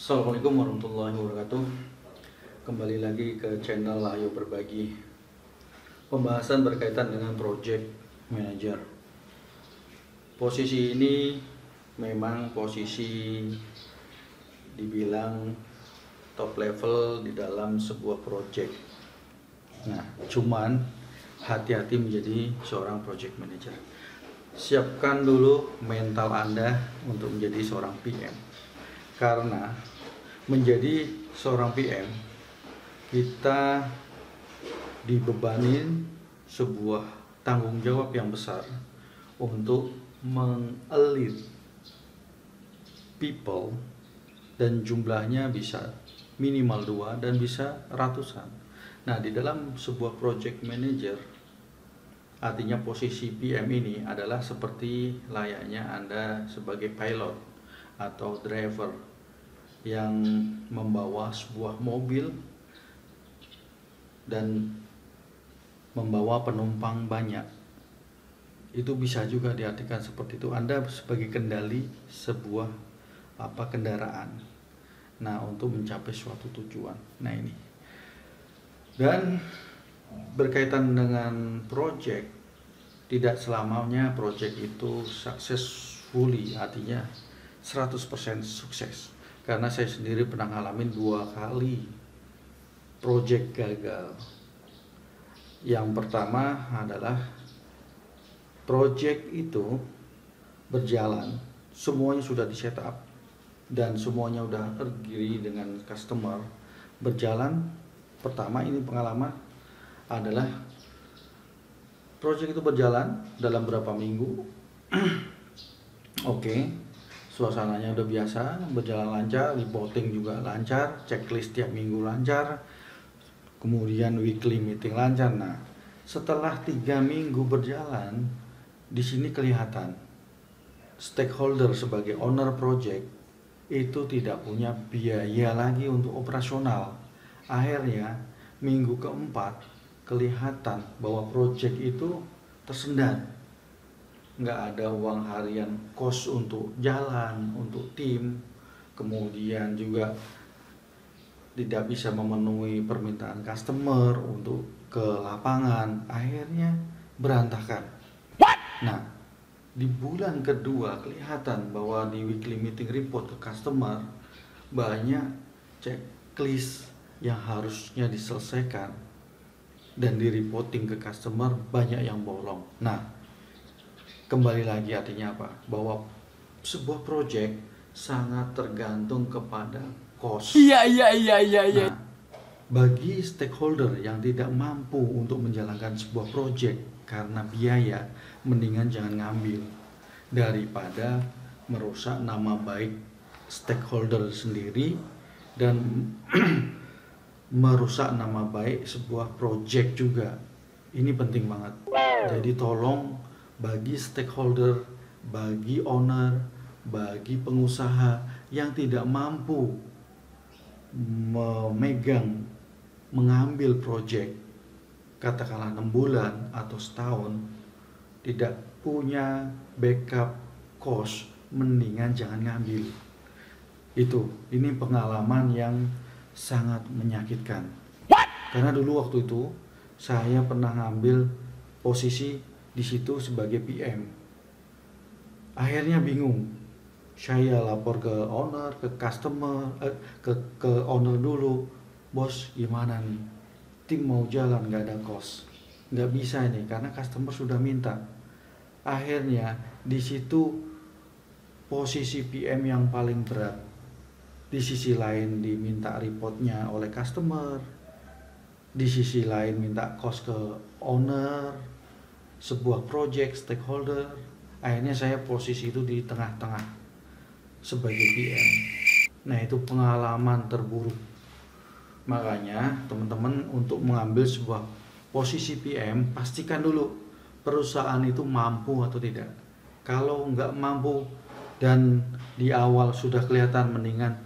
Assalamualaikum warahmatullahi wabarakatuh. Kembali lagi ke channel Ayo Berbagi. Pembahasan berkaitan dengan project manager. Posisi ini memang posisi dibilang top level di dalam sebuah project. Nah, cuman hati-hati menjadi seorang project manager. Siapkan dulu mental Anda untuk menjadi seorang PM. Karena menjadi seorang PM, kita dibebanin sebuah tanggung jawab yang besar untuk mengelit people, dan jumlahnya bisa minimal 2 dan bisa ratusan. Nah, di dalam sebuah project manager, artinya posisi PM ini adalah seperti layaknya Anda sebagai pilot atau driver yang membawa sebuah mobil dan membawa penumpang banyak. Itu bisa juga diartikan seperti itu. Anda sebagai kendali sebuah kendaraan. Nah, untuk mencapai suatu tujuan. Nah, ini. Dan berkaitan dengan project, tidak selamanya project itu successfully, artinya 100% sukses. Karena saya sendiri pernah ngalamin 2 kali project gagal. Yang pertama adalah project itu berjalan, semuanya sudah di setup dan semuanya udah agree dengan customer, berjalan. Pertama, ini pengalaman adalah project itu berjalan dalam berapa minggu. Oke. Suasananya udah biasa, berjalan lancar, reporting juga lancar, checklist tiap minggu lancar, kemudian weekly meeting lancar. Nah, setelah 3 minggu berjalan, di sini kelihatan stakeholder sebagai owner project itu tidak punya biaya lagi untuk operasional. Akhirnya minggu keempat kelihatan bahwa project itu tersendat. Nggak ada uang harian kos untuk jalan, untuk tim, kemudian juga tidak bisa memenuhi permintaan customer untuk ke lapangan. Akhirnya berantakan. Nah, di bulan kedua kelihatan bahwa di weekly meeting report ke customer banyak checklist yang harusnya diselesaikan, dan di reporting ke customer banyak yang bolong. Nah, kembali lagi artinya apa? Bahwa sebuah project sangat tergantung kepada cost. Nah, bagi stakeholder yang tidak mampu untuk menjalankan sebuah project karena biaya, mendingan jangan ngambil daripada merusak nama baik stakeholder sendiri dan merusak nama baik sebuah project juga. Ini penting banget. Jadi tolong, bagi stakeholder, bagi owner, bagi pengusaha yang tidak mampu mengambil project katakanlah 6 bulan atau setahun, tidak punya backup cost, mendingan jangan ngambil. Ini pengalaman yang sangat menyakitkan. Karena dulu waktu itu saya pernah ngambil posisi di situ sebagai PM. Akhirnya bingung. Saya lapor ke owner, ke customer, ke owner dulu. Bos, gimana nih? Tim mau jalan, nggak ada cost. Nggak bisa ini, karena customer sudah minta. Akhirnya di situ posisi PM yang paling berat. Di sisi lain diminta reportnya oleh customer, di sisi lain minta cost ke owner sebuah project, stakeholder. Akhirnya saya posisi itu di tengah-tengah sebagai PM. Nah, itu pengalaman terburuk. Makanya teman-teman, untuk mengambil sebuah posisi PM, pastikan dulu perusahaan itu mampu atau tidak. Kalau nggak mampu dan di awal sudah kelihatan, mendingan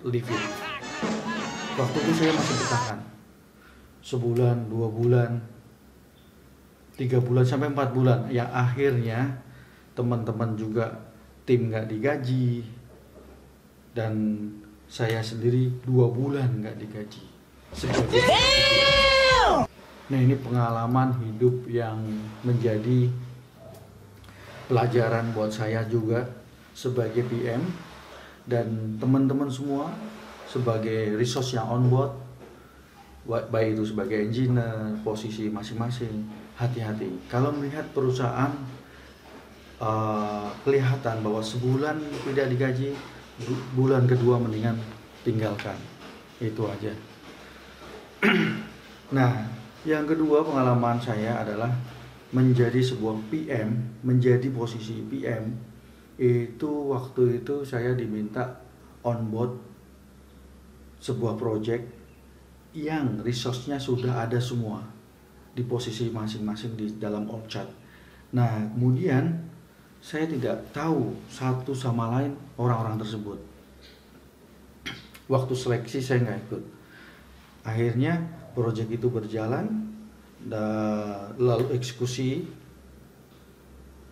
leave it. Waktu itu saya masih bertahan sebulan, 2 bulan, 3 bulan sampai 4 bulan. Yang akhirnya teman-teman juga tim nggak digaji, dan saya sendiri 2 bulan nggak digaji sebagai. Nah, ini pengalaman hidup yang menjadi pelajaran buat saya juga sebagai PM dan teman-teman semua sebagai resource yang on board, baik itu sebagai engineer, posisi masing-masing. Hati-hati kalau melihat perusahaan kelihatan bahwa sebulan tidak digaji, bulan kedua mendingan tinggalkan. Itu aja. Nah, yang kedua pengalaman saya adalah menjadi sebuah PM, menjadi posisi PM. Itu waktu itu saya diminta on board sebuah project yang resource-nya sudah ada semua di posisi masing-masing di dalam org chart. Nah, kemudian saya tidak tahu satu sama lain orang-orang tersebut. Waktu seleksi saya nggak ikut. Akhirnya project itu berjalan, lalu eksekusi.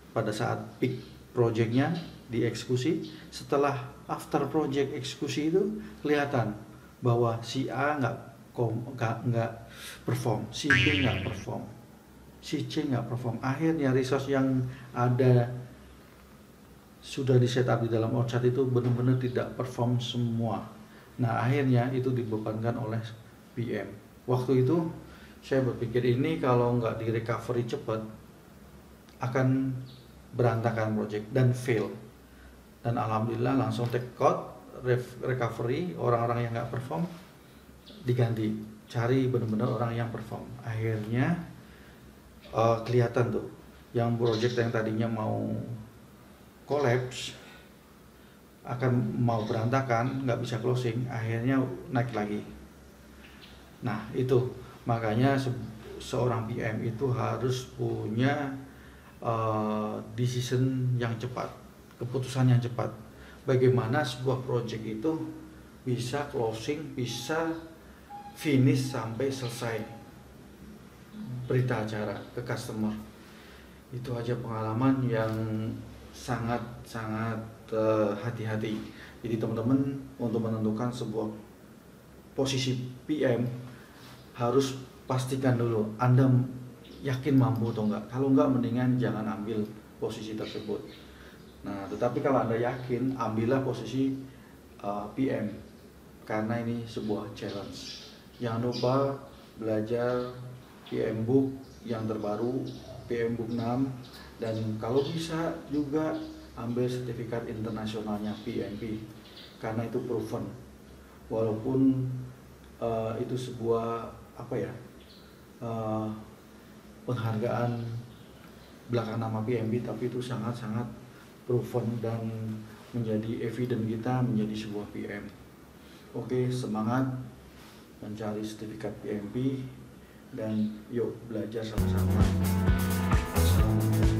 Pada saat peak projectnya dieksekusi, setelah after project eksekusi itu kelihatan bahwa si A nggak perform, si B nggak perform, si C nggak perform. Akhirnya resource yang ada sudah di setup di dalam org chart itu benar-benar tidak perform semua. Nah, akhirnya itu dibebankan oleh PM. Waktu itu saya berpikir ini kalau nggak di recovery cepat akan berantakan project dan fail. Dan alhamdulillah langsung take out, recovery, orang-orang yang nggak perform diganti, cari benar-benar orang yang perform. Akhirnya kelihatan tuh yang project yang tadinya mau collapse, akan mau berantakan, nggak bisa closing, akhirnya naik lagi. Nah, itu makanya seorang PM itu harus punya decision yang cepat, keputusan yang cepat. Bagaimana sebuah project itu bisa closing, bisa finish sampai selesai berita acara ke customer. Itu aja pengalaman yang sangat hati-hati. Jadi teman-teman, untuk menentukan sebuah posisi PM harus pastikan dulu Anda yakin mampu atau enggak. Kalau enggak, mendingan jangan ambil posisi tersebut. Nah, tetapi kalau Anda yakin, ambillah posisi PM karena ini sebuah challenge. Jangan lupa belajar PM Book yang terbaru, PM Book 6, dan kalau bisa juga ambil sertifikat internasionalnya PMP karena itu proven. Walaupun itu sebuah penghargaan belakang nama PMP, tapi itu sangat-sangat proven dan menjadi evidence kita menjadi sebuah PM. Oke, semangat mencari sertifikat PMP dan yuk belajar sama-sama. Assalamualaikum.